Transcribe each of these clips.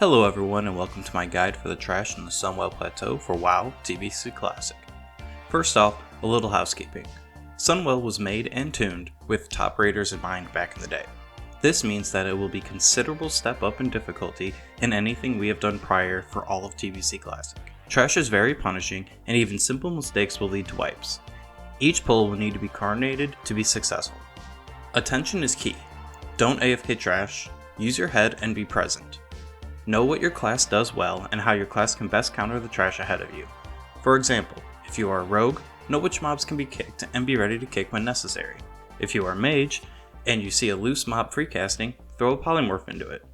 Hello everyone and welcome to my guide for the trash in the Sunwell Plateau for WoW TBC Classic. First off, a little housekeeping. Sunwell was made and tuned with top raiders in mind back in the day. This means that it will be a considerable step up in difficulty in anything we have done prior for all of TBC Classic. Trash is very punishing and even simple mistakes will lead to wipes. Each pull will need to be coordinated to be successful. Attention is key. Don't AFK trash, use your head and be present. Know what your class does well and how your class can best counter the trash ahead of you. For example, if you are a rogue, know which mobs can be kicked and be ready to kick when necessary. If you are a mage, and you see a loose mob freecasting, throw a polymorph into it.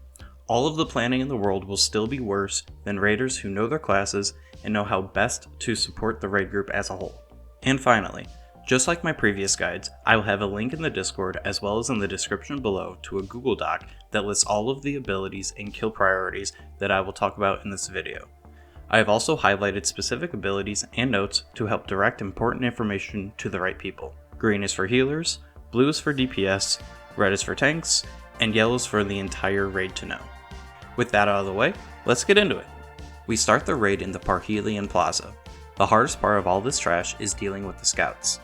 All of the planning in the world will still be worse than raiders who know their classes and know how best to support the raid group as a whole. And finally, just like my previous guides, I will have a link in the Discord as well as in the description below to a Google Doc that lists all of the abilities and kill priorities that I will talk about in this video. I have also highlighted specific abilities and notes to help direct important information to the right people. Green is for healers, blue is for DPS, red is for tanks, and yellow is for the entire raid to know. With that out of the way, let's get into it. We start the raid in the Parhelion Plaza. The hardest part of all this trash is dealing with the scouts.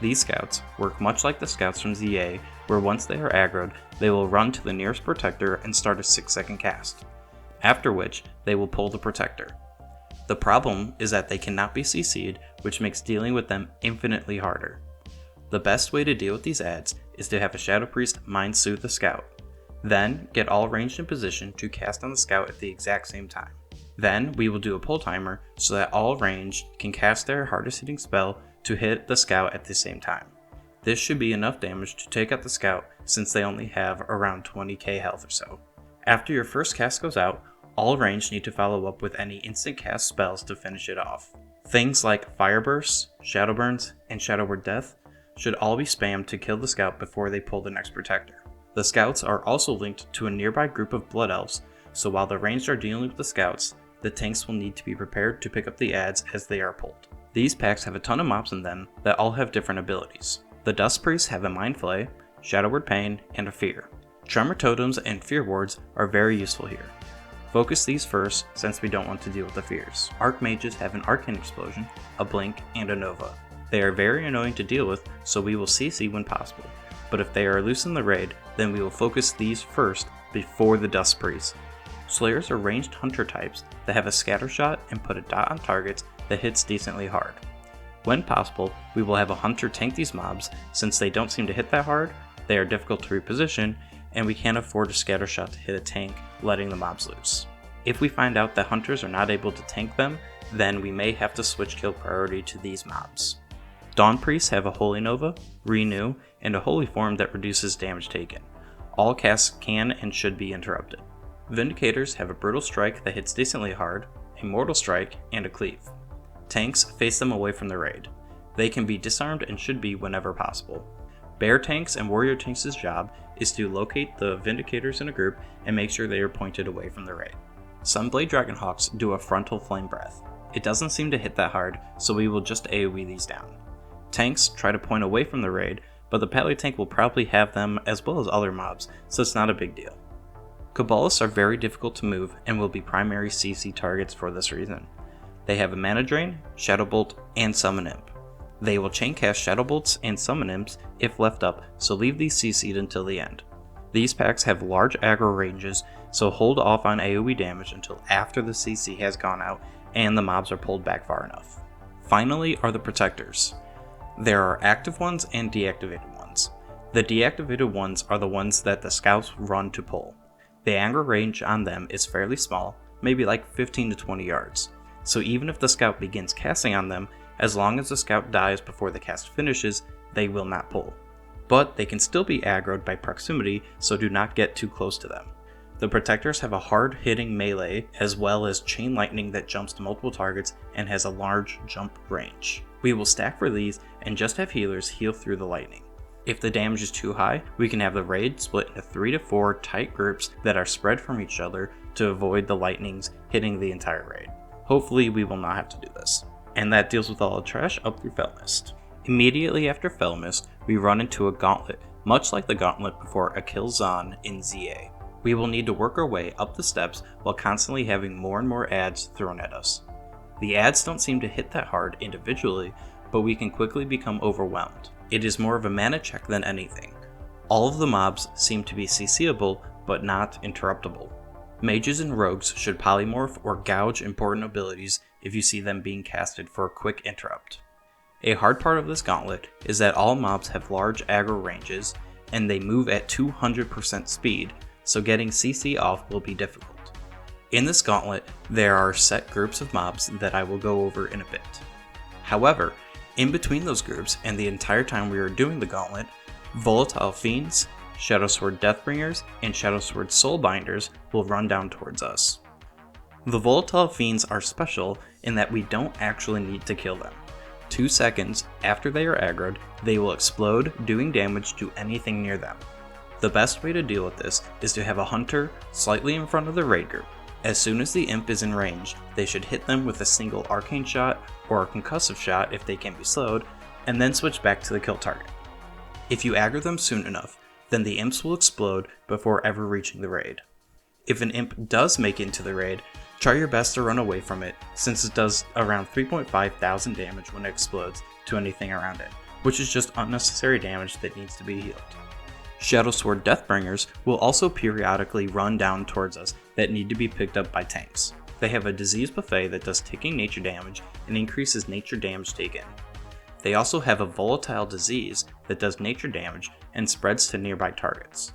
These scouts work much like the scouts from ZA, where once they are aggroed, they will run to the nearest protector and start a 6-second cast, after which they will pull the protector. The problem is that they cannot be CC'd, which makes dealing with them infinitely harder. The best way to deal with these adds is to have a Shadow Priest mind soothe the scout, then get all ranged in position to cast on the scout at the exact same time. Then we will do a pull timer so that all ranged can cast their hardest hitting spell to hit the scout at the same time. This should be enough damage to take out the scout since they only have around 20k health or so. After your first cast goes out, all ranged need to follow up with any instant cast spells to finish it off. Things like Fire Bursts, Shadow Burns, and Shadow Word Death should all be spammed to kill the scout before they pull the next protector. The scouts are also linked to a nearby group of Blood Elves, so while the ranged are dealing with the scouts, the tanks will need to be prepared to pick up the adds as they are pulled. These packs have a ton of mobs in them that all have different abilities. The Dust Priests have a Mind Flay, Shadow Word Pain, and a Fear. Tremor Totems and Fear Wards are very useful here. Focus these first since we don't want to deal with the fears. Archmages have an Arcane Explosion, a Blink, and a Nova. They are very annoying to deal with, so we will CC when possible. But if they are loose in the raid, then we will focus these first before the Dust Priests. Slayers are ranged hunter types that have a scatter shot and put a dot on targets that hits decently hard. When possible, we will have a hunter tank these mobs since they don't seem to hit that hard, they are difficult to reposition, and we can't afford a scatter shot to hit a tank, letting the mobs loose. If we find out that hunters are not able to tank them, then we may have to switch kill priority to these mobs. Dawn Priests have a Holy Nova, Renew, and a Holy Form that reduces damage taken. All casts can and should be interrupted. Vindicators have a Brutal Strike that hits decently hard, a Mortal Strike, and a Cleave. Tanks face them away from the raid. They can be disarmed and should be whenever possible. Bear Tanks and Warrior Tanks' job is to locate the Vindicators in a group and make sure they are pointed away from the raid. Sunblade Dragonhawks do a Frontal Flame Breath. It doesn't seem to hit that hard, so we will just AoE these down. Tanks try to point away from the raid, but the Pally Tank will probably have them as well as other mobs, so it's not a big deal. Cabalists are very difficult to move and will be primary CC targets for this reason. They have a Mana Drain, Shadow Bolt, and Summon Imp. They will chain cast Shadow Bolts and Summon Imps if left up, so leave these CC'd until the end. These packs have large aggro ranges, so hold off on AoE damage until after the CC has gone out and the mobs are pulled back far enough. Finally are the Protectors. There are active ones and deactivated ones. The deactivated ones are the ones that the scouts run to pull. The aggro range on them is fairly small, maybe like 15 to 20 yards. So even if the scout begins casting on them, as long as the scout dies before the cast finishes, they will not pull. But they can still be aggroed by proximity, so do not get too close to them. The Protectors have a hard-hitting melee, as well as Chain Lightning that jumps to multiple targets and has a large jump range. We will stack for these and just have healers heal through the lightning. If the damage is too high, we can have the raid split into 3 to 4 tight groups that are spread from each other to avoid the lightnings hitting the entire raid. Hopefully we will not have to do this. And that deals with all the trash up through Felmist. Immediately after Felmist, we run into a gauntlet, much like the gauntlet before a Kill Zon in ZA. We will need to work our way up the steps while constantly having more and more adds thrown at us. The adds don't seem to hit that hard individually, but we can quickly become overwhelmed. It is more of a mana check than anything. All of the mobs seem to be CCable, but not interruptible. Mages and rogues should polymorph or gouge important abilities if you see them being casted for a quick interrupt. A hard part of this gauntlet is that all mobs have large aggro ranges, and they move at 200% speed, so getting CC off will be difficult. In this gauntlet, there are set groups of mobs that I will go over in a bit. However, in between those groups and the entire time we are doing the gauntlet, Volatile Fiends, Shadowsword Deathbringers, and Shadowsword Soulbinders will run down towards us. The Volatile Fiends are special in that we don't actually need to kill them. 2 seconds after they are aggroed, they will explode, doing damage to anything near them. The best way to deal with this is to have a hunter slightly in front of the raid group. As soon as the imp is in range, they should hit them with a single arcane shot or a concussive shot if they can be slowed, and then switch back to the kill target. If you aggro them soon enough, then the imps will explode before ever reaching the raid. If an imp does make it into the raid, try your best to run away from it, since it does around 3.5 thousand damage when it explodes to anything around it, which is just unnecessary damage that needs to be healed. Shadowsword Deathbringers will also periodically run down towards us that need to be picked up by tanks. They have a disease buffet that does ticking nature damage and increases nature damage taken. They also have a volatile disease that does nature damage and spreads to nearby targets.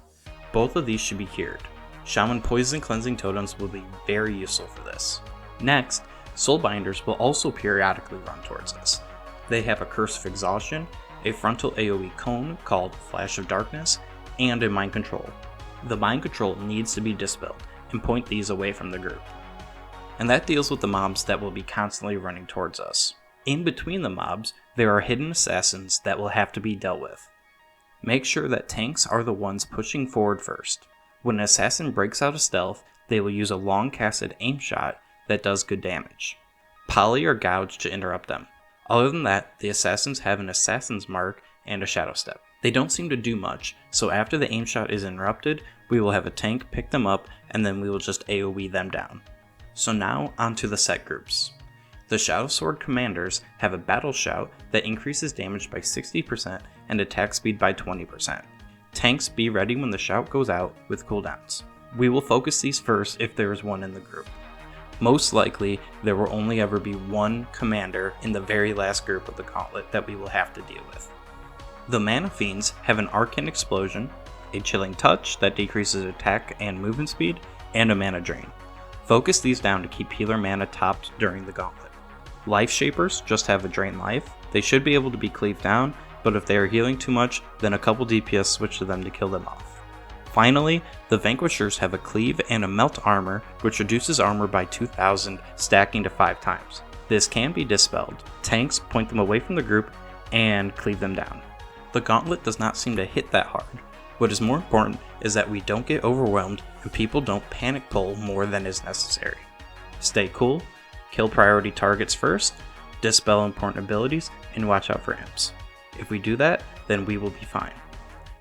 Both of these should be cured. Shaman Poison Cleansing Totems will be very useful for this. Next, Soulbinders will also periodically run towards us. They have a Curse of Exhaustion, a frontal AoE cone called Flash of Darkness, and a Mind Control. The Mind Control needs to be dispelled, and point these away from the group. And that deals with the mobs that will be constantly running towards us. In between the mobs, there are hidden assassins that will have to be dealt with. Make sure that tanks are the ones pushing forward first. When an assassin breaks out of stealth, they will use a long casted aim shot that does good damage. Poly or gouge to interrupt them. Other than that, the assassins have an assassin's mark and a shadow step. They don't seem to do much, so after the aim shot is interrupted, we will have a tank pick them up and then we will just AoE them down. So now onto the set groups. The Shadowsword Commanders have a battle shout that increases damage by 60% and attack speed by 20%. Tanks be ready when the shout goes out with cooldowns. We will focus these first if there is one in the group. Most likely, there will only ever be one commander in the very last group of the gauntlet that we will have to deal with. The Mana Fiends have an Arcane Explosion, a Chilling Touch that decreases attack and movement speed, and a Mana Drain. Focus these down to keep healer mana topped during the gauntlet. Life Shapers just have a Drain Life. They should be able to be cleaved down, but if they are healing too much, then a couple DPS switch to them to kill them off. Finally, the Vanquishers have a Cleave and a Melt Armor, which reduces armor by 2,000, stacking to 5 times. This can be dispelled. Tanks point them away from the group and cleave them down. The gauntlet does not seem to hit that hard. What is more important is that we don't get overwhelmed and people don't panic pull more than is necessary. Stay cool, kill priority targets first, dispel important abilities, and watch out for imps. If we do that, then we will be fine.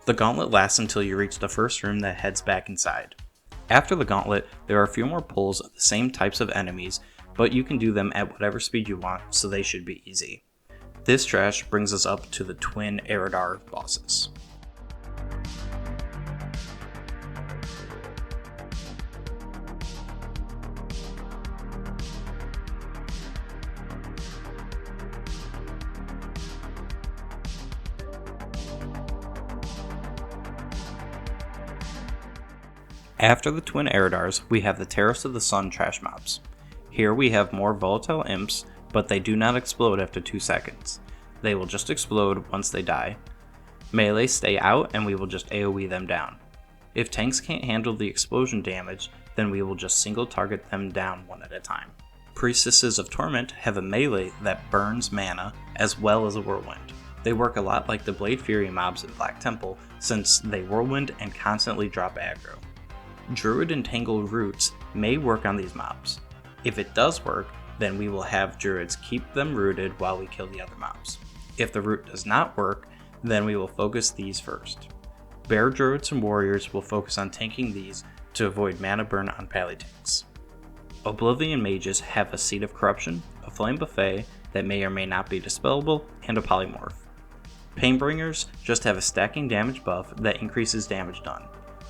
The gauntlet lasts until you reach the first room that heads back inside. After the gauntlet, there are a few more pulls of the same types of enemies, but you can do them at whatever speed you want, so they should be easy. This trash brings us up to the twin Eridar bosses. After the twin Eridars, we have the Terrace of the Sun trash mobs. Here we have more volatile imps, but they do not explode after 2 seconds. They will just explode once they die. Melee stay out and we will just AoE them down. If tanks can't handle the explosion damage, then we will just single target them down one at a time. Priestesses of Torment have a melee that burns mana as well as a whirlwind. They work a lot like the Blade Fury mobs in Black Temple since they whirlwind and constantly drop aggro. Druid Entangled Roots may work on these mobs. If it does work, then we will have druids keep them rooted while we kill the other mobs. If the root does not work, then we will focus these first. Bear druids and warriors will focus on tanking these, to avoid mana burn on pally tanks. Oblivion mages have a Seed of Corruption, a Flame Buffet that may or may not be dispellable, and a Polymorph. Painbringers just have a stacking damage buff that increases damage done.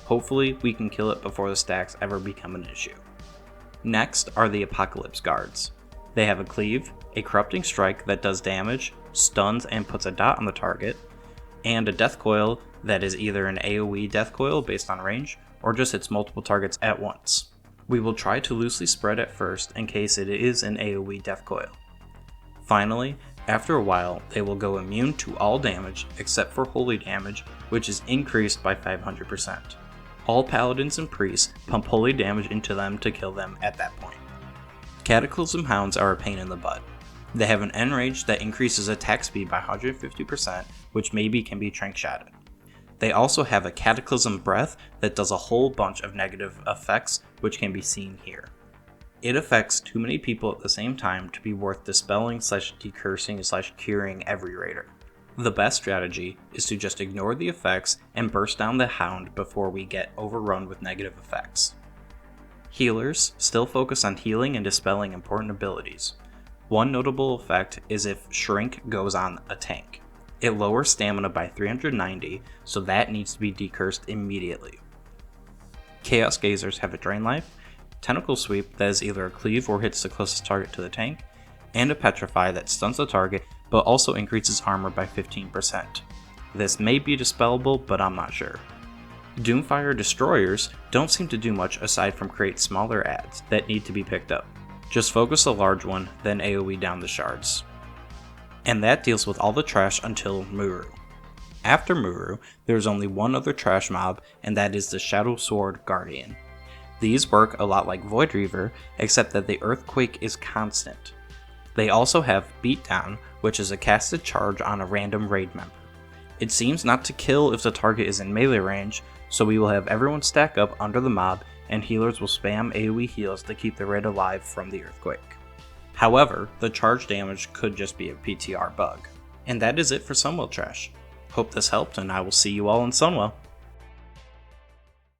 Hopefully we can kill it before the stacks ever become an issue. Next are the Apocalypse Guards. They have a Cleave, a Corrupting Strike that does damage, stuns and puts a dot on the target, and a Death Coil that is either an AoE Death Coil based on range, or just hits multiple targets at once. We will try to loosely spread at first in case it is an AoE Death Coil. Finally, after a while, they will go immune to all damage except for holy damage, which is increased by 500%. All paladins and priests pump holy damage into them to kill them at that point. Cataclysm Hounds are a pain in the butt. They have an enrage that increases attack speed by 150%, which maybe can be trank shotted. They also have a Cataclysm Breath that does a whole bunch of negative effects, which can be seen here. It affects too many people at the same time to be worth dispelling / decursing / curing every raider. The best strategy is to just ignore the effects and burst down the Hound before we get overrun with negative effects. Healers still focus on healing and dispelling important abilities. One notable effect is if Shrink goes on a tank. It lowers stamina by 390, so that needs to be decursed immediately. Chaos Gazers have a Drain Life, Tentacle Sweep that is either a Cleave or hits the closest target to the tank, and a Petrify that stuns the target but also increases armor by 15%. This may be dispellable, but I'm not sure. Doomfire Destroyers don't seem to do much aside from create smaller adds that need to be picked up. Just focus a large one, then AoE down the shards. And that deals with all the trash until Muru. After Muru, there's only one other trash mob, and that is the Shadow Sword Guardian. These work a lot like Void Reaver, except that the Earthquake is constant. They also have Beatdown, which is a casted charge on a random raid member. It seems not to kill if the target is in melee range, so we will have everyone stack up under the mob, and healers will spam AoE heals to keep the raid alive from the Earthquake. However, the charge damage could just be a PTR bug. And that is it for Sunwell Trash. Hope this helped, and I will see you all in Sunwell.